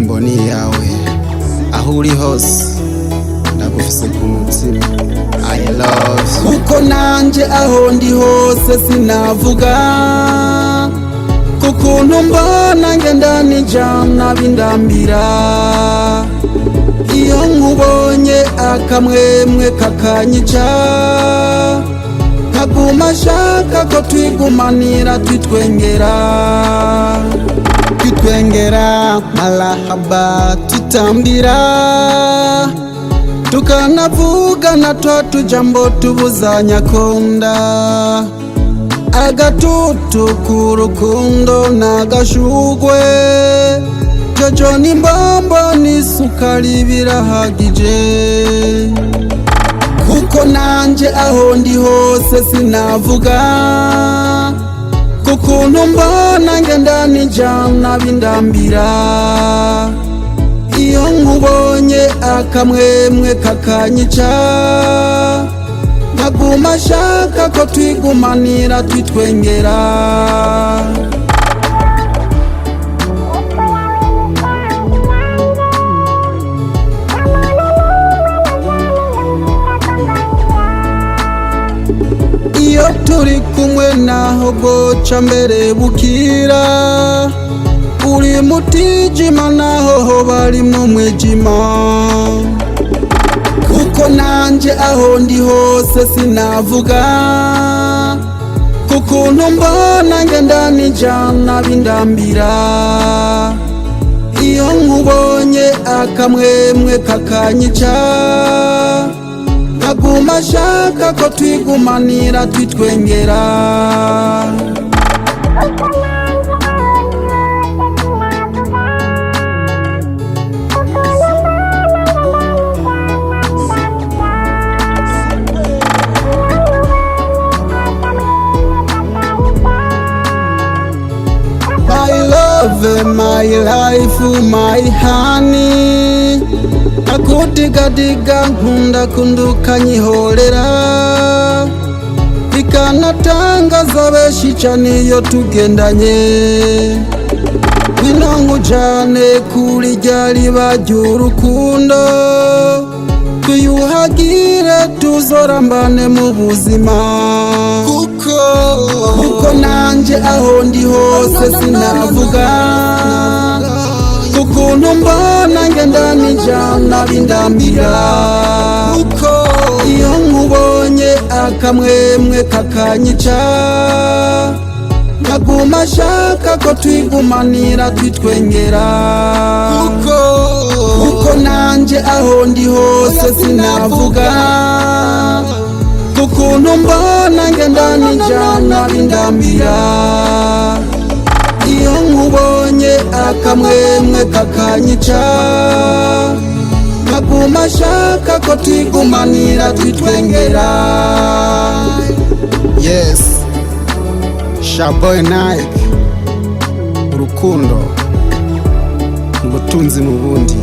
indirimbo ni yawe aho uri hose ndagufise ku mutima I love you. Kuko nanje aho ndi hose sinavuga kukuntu mbona ngenda nijana bindambira iyo nkubonye akamwemwe kakanyica nkaguma shaka ko twigumanira twitwengera malahaba tutambira tukanavugana twatujambo tubuzanya konda agatutu k'urukundo n'agashugwe jojo n'imbombo n'isukari birahagije kuko nanje aho ndi hose sinavuga kukuntu mbona ngenda nijana bindambira iyo nkubonye akamwemwe kakanyica nkaguma shaka ko twigumanira twitwengera iyo turi kumwe naho bwoca mbere bukira uri mutijima naho ho bari mu mwijima kuko nanje aho ndi hose sinavuga kukuntu mbona ngenda nijana bindambira iyo nkubonye akamwemwe kakanyica nkaguma shaka ko twigumanira twitwengera my life, my honey akutiga nkunda kunduka nyihorera ikanatangaza beshi cyane iyo tugendanye winongu jane kuri ryari baryurukundo tuyuhagire tuzorambane mu buzima kuko nanje aho ndi hose sinavuga kukuntu mbona ngenda nijana bindambira iyo nkubonye akamwemwe kakanyica nkaguma shaka ko twigumanira twitwengera kuko nanje aho ndi hose sinavuga kukuntu mbona ngenda nijana bindambira iyo nkubonye akamwemwe kakanyica nkaguma shaka ko twigumanira twitwengera. Yes, Shaboy Nike, urukundo ubutunzi mu bundi.